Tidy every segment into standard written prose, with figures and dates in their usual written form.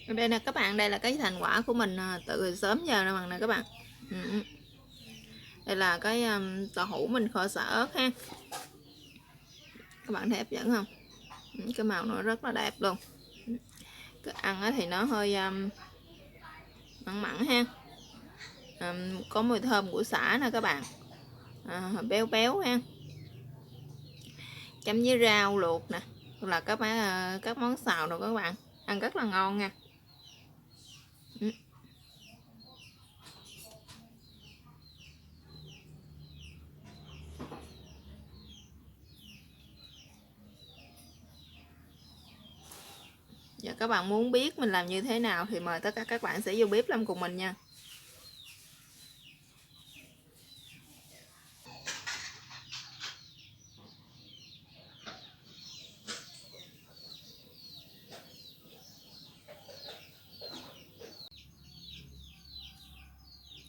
Đây nè các bạn, đây là cái thành quả của mình từ sớm giờ nè các bạn. Đây là cái tàu hũ mình kho xả ớt ha. Các bạn thấy hấp dẫn không? Cái màu nó rất là đẹp luôn. Cái ăn thì nó hơi mặn mặn ha. Có mùi thơm của sả nè các bạn. Béo béo ha. Chấm với rau luộc nè, hoặc là các món xào rồi các bạn, ăn rất là ngon nha. Giờ các bạn muốn biết mình làm như thế nào thì mời tất cả các bạn sẽ vô bếp làm cùng mình nha.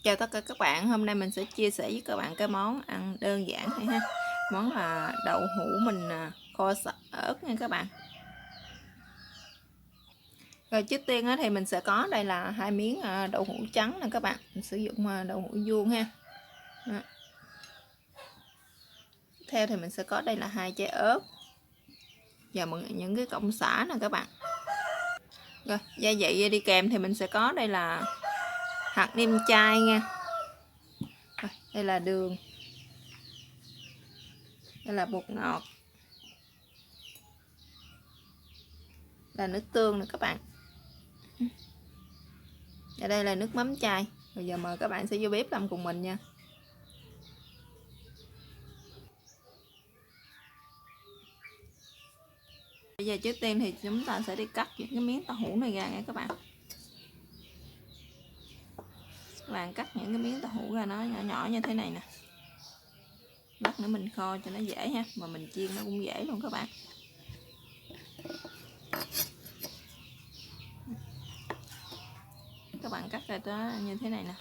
Chào tất cả các bạn, hôm nay mình sẽ chia sẻ với các bạn cái món ăn đơn giản này ha. Món là đậu hũ mình kho ớt nha các bạn. Rồi trước tiên thì mình sẽ có đây là 2 miếng đậu hũ trắng nè các bạn. Mình sử dụng đậu hũ vuông ha. Đó. Theo thì mình sẽ có đây là 2 trái ớt và những cái cọng sả nè các bạn. Rồi gia vị đi kèm thì mình sẽ có đây là hạt nêm chay nha. Rồi, đây là đường, đây là bột ngọt, là nước tương nè các bạn, và đây là nước mắm chay. Bây giờ mời các bạn sẽ vô bếp làm cùng mình nha. Bây giờ trước tiên thì chúng ta sẽ đi cắt những cái miếng tàu hũ này ra nha các bạn. Các bạn cắt những cái miếng tàu hũ ra nó nhỏ nhỏ như thế này nè. Lát nữa mình kho cho nó dễ ha, mà mình chiên nó cũng dễ luôn các bạn. Các bạn cắt ra nó như thế này nè.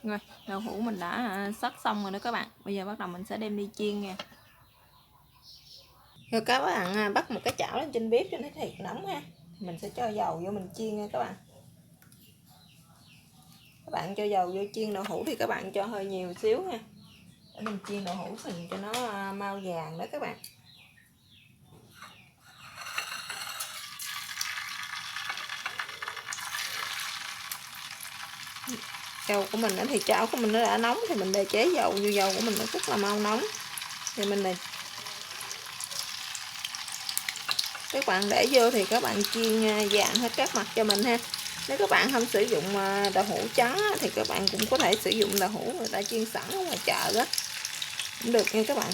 Rồi, đậu hũ mình đã sắc xong rồi đó các bạn. Bây giờ bắt đầu mình sẽ đem đi chiên nha. Rồi các bạn bắt một cái chảo lên trên bếp cho nó thiệt nóng ha. Mình sẽ cho dầu vô mình chiên nha các bạn. Các bạn cho dầu vô chiên đậu hũ thì các bạn cho hơi nhiều xíu nha, để mình chiên đậu hũ mình cho nó mau vàng đó các bạn. Dầu của mình thì chảo của mình nó đã nóng thì mình để chế dầu vô, dầu của mình nó rất là mau nóng thì mình này các bạn để vô thì các bạn chiên vàng hết các mặt cho mình ha. Nếu các bạn không sử dụng đậu hũ trắng thì các bạn cũng có thể sử dụng đậu hũ người ta chiên sẵn ở ngoài chợ đó cũng được nha các bạn.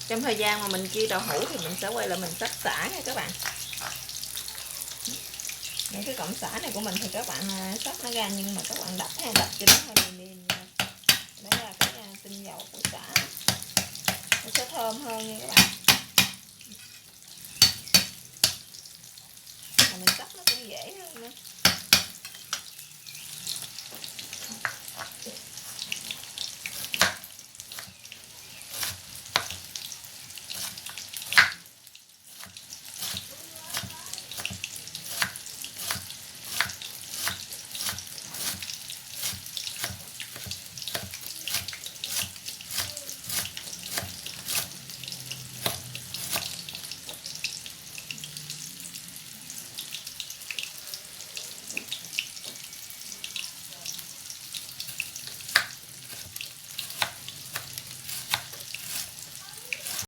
Trong thời gian mà mình chiên đậu hũ thì mình sẽ quay lại mình xắt xả nha các bạn. Những cái cọng xả này của mình thì các bạn xắt nó ra, nhưng mà các bạn đập cho nó hơi mềm đó là cái tinh dầu của xả, nó sẽ thơm hơn nha các bạn. Mà mình xắt nó cũng dễ hơn nữa.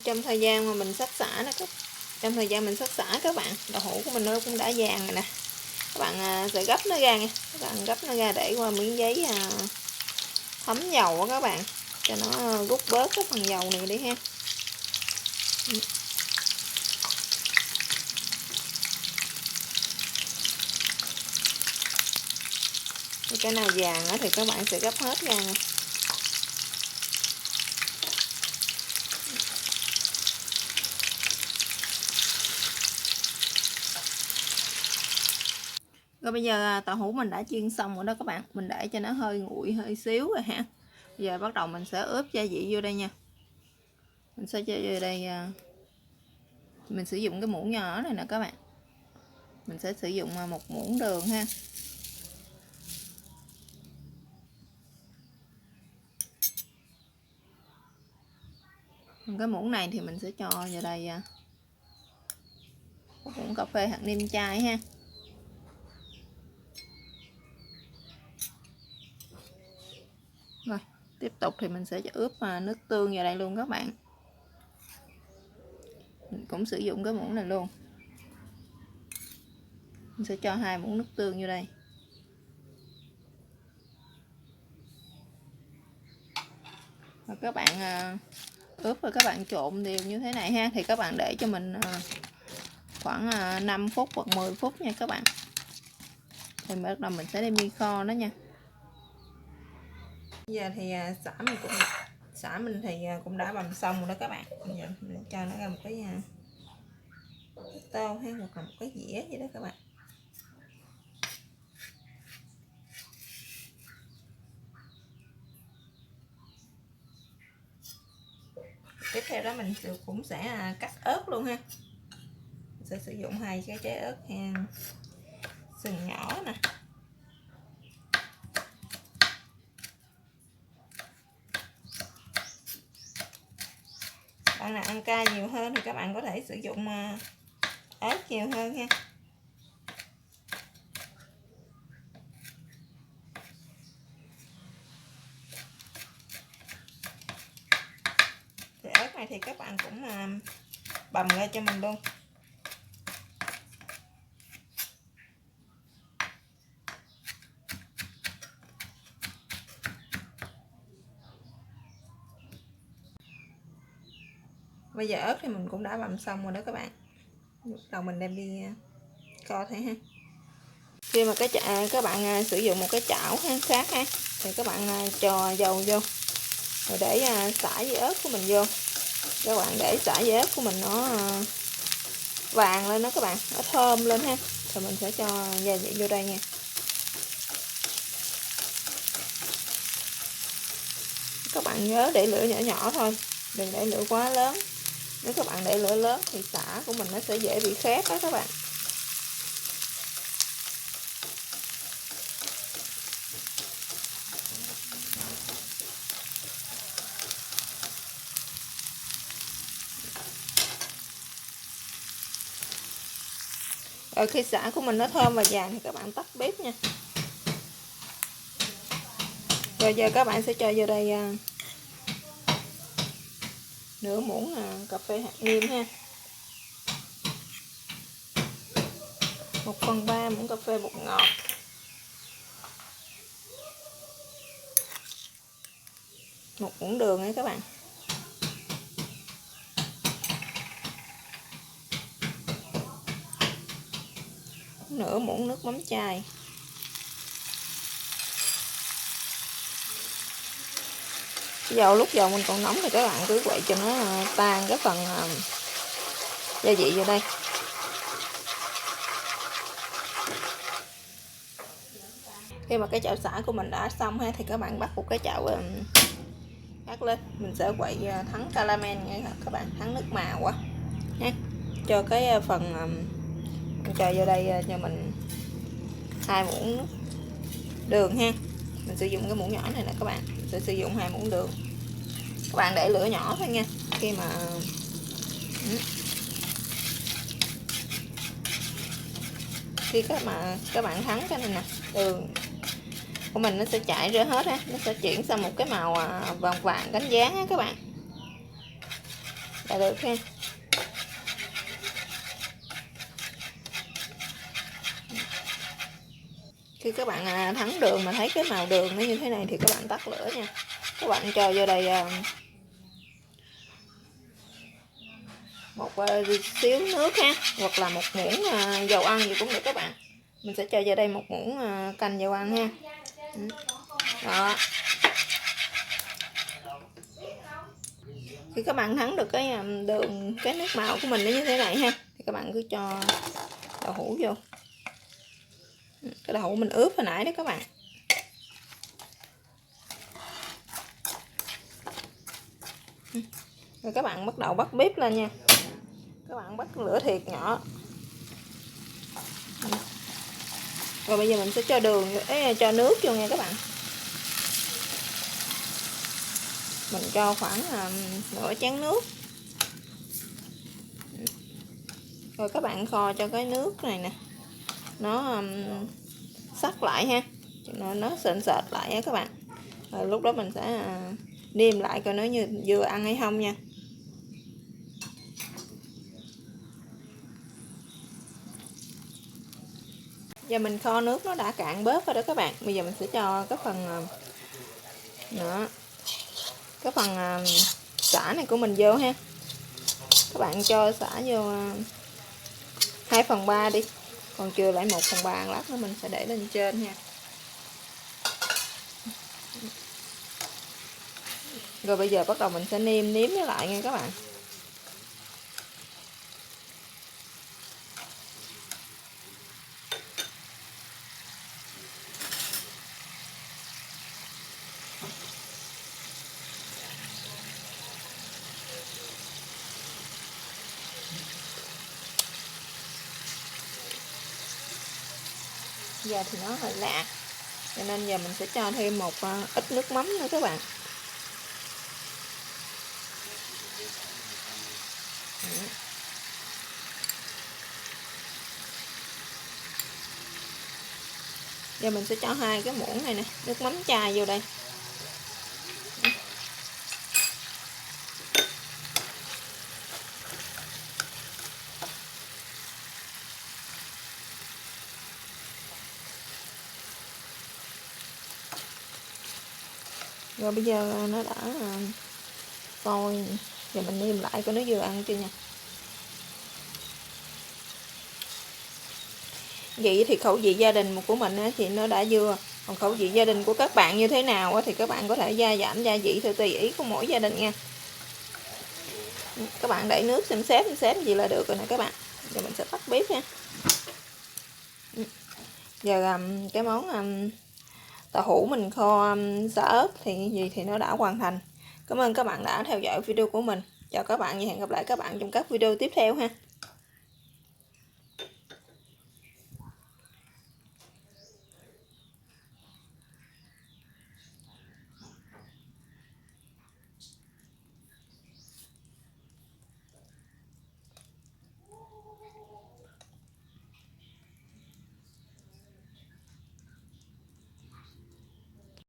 Trong thời gian mà mình xắt xả các bạn, đậu hũ của mình nó cũng đã vàng rồi nè. Các bạn sẽ gấp nó ra nha, các bạn gấp nó ra để qua miếng giấy thấm dầu á các bạn, cho nó rút bớt cái phần dầu này đi ha. Cái nào vàng thì các bạn sẽ gấp hết ra nha. Rồi bây giờ tàu hũ mình đã chiên xong rồi đó các bạn, mình để cho nó hơi nguội hơi xíu rồi ha. Bây giờ bắt đầu mình sẽ ướp gia vị vô đây nha. Mình sẽ cho vô đây, mình sử dụng cái muỗng nhỏ này nè các bạn. Mình sẽ sử dụng 1 muỗng đường ha. Cái muỗng này thì mình sẽ cho vào đây 1 muỗng cà phê hạt nêm chai ha. Rồi, tiếp tục thì mình sẽ ướp nước tương vào đây luôn các bạn. Mình cũng sử dụng cái muỗng này luôn. Mình sẽ cho 2 muỗng nước tương vô đây. Và các bạn ướp và các bạn trộn đều như thế này ha. Thì các bạn để cho mình khoảng 5 phút hoặc 10 phút nha các bạn. Thì bắt đầu mình sẽ đem đi kho đó nha. Bây giờ thì xả mình thì cũng đã bằm xong rồi đó các bạn. Bây giờ mình cho nó ra một cái tô hay hoặc là một cái dĩa vậy đó các bạn. Tiếp theo đó mình cũng sẽ cắt ớt luôn ha. Mình sẽ sử dụng 2 cái trái ớt ha, sừng nhỏ nè. Bạn nào ăn cay nhiều hơn thì các bạn có thể sử dụng ớt nhiều hơn ha. Thì ớt này thì các bạn cũng bằm ra cho mình luôn. Bây giờ ớt thì mình cũng đã bằm xong rồi đó các bạn. Bắt đầu mình đem đi kho thế ha. Khi mà các bạn sử dụng một cái chảo khác ha, thì các bạn cho dầu vô rồi để xả với ớt của mình vô. Các bạn để xả với ớt của mình nó vàng lên đó các bạn, nó thơm lên ha. Rồi mình sẽ cho gia vị vô đây nha. Các bạn nhớ để lửa nhỏ nhỏ thôi, đừng để lửa quá lớn. Nếu các bạn để lửa lớn thì xả của mình nó sẽ dễ bị khét đó các bạn. Rồi khi xả của mình nó thơm và vàng thì các bạn tắt bếp nha. Rồi giờ các bạn sẽ cho vô đây nửa muỗng cà phê hạt nêm ha, 1/3 muỗng cà phê bột ngọt, 1 muỗng đường nha các bạn, nửa muỗng nước mắm chai, lúc dầu mình còn nóng thì các bạn cứ quậy cho nó tan cái phần gia vị vô đây. Khi mà cái chảo xả của mình đã xong ha, thì các bạn bắt một cái chảo gác lên, mình sẽ quậy thắng caramel nha các bạn, thắng nước màu á ha. Cho cái phần mình cho vô đây cho mình 2 muỗng đường ha. Mình sử dụng cái muỗng nhỏ này nè các bạn, mình sẽ sử dụng 2 muỗng đường. Các bạn để lửa nhỏ thôi nha. Khi mà các bạn thắng cái này nè, đường của mình nó sẽ chảy ra hết ha, nó sẽ chuyển sang một cái màu vàng vàng cánh gián á các bạn, là được ha. Khi các bạn thắng đường mà thấy cái màu đường nó như thế này thì các bạn tắt lửa nha. Các bạn cho vô đây một xíu nước ha, hoặc là 1 muỗng dầu ăn gì cũng được các bạn. Mình sẽ cho vô đây 1 muỗng canh dầu ăn ha. Đó. Khi các bạn thắng được cái đường, cái nước màu của mình nó như thế này ha, thì các bạn cứ cho đậu hũ vô. Cái đậu hũ mình ướp hồi nãy đó các bạn. Rồi các bạn bắt đầu bắt bếp lên nha. Các bạn bắt lửa thiệt nhỏ. Rồi bây giờ mình sẽ cho đường, cho nước vô nha các bạn. Mình cho khoảng nửa chén nước. Rồi các bạn kho cho cái nước này nè nó sắc lại ha, nó sền sệt lại á các bạn. Rồi lúc đó mình sẽ nêm lại coi nó như vừa ăn hay không nha. Giờ mình kho nước nó đã cạn bớt rồi đó các bạn. Bây giờ mình sẽ cho cái phần nữa, cái phần sả này của mình vô ha. Các bạn cho sả vô 2/3 đi, còn chưa lại 1/3, lát nữa mình sẽ để lên trên nha. Rồi bây giờ bắt đầu mình sẽ nêm nó lại nha các bạn. Giờ thì nó hơi lạ, cho nên giờ mình sẽ cho thêm một ít nước mắm nữa các bạn. Giờ mình sẽ cho 2 cái muỗng này nè, nước mắm chai vô đây. Rồi bây giờ nó đã sôi, giờ mình nêm lại coi nó vừa ăn chưa nha. Vậy thì khẩu vị gia đình của mình thì nó đã vừa. Còn khẩu vị gia đình của các bạn như thế nào thì các bạn có thể gia giảm gia vị theo tùy ý của mỗi gia đình nha. Các bạn đẩy nước xem gì là được rồi nè các bạn. Giờ mình sẽ tắt bếp nha. Giờ cái món tàu hũ mình kho xả ớt thì nó đã hoàn thành. Cảm ơn các bạn đã theo dõi video của mình. Chào các bạn và hẹn gặp lại các bạn trong các video tiếp theo ha.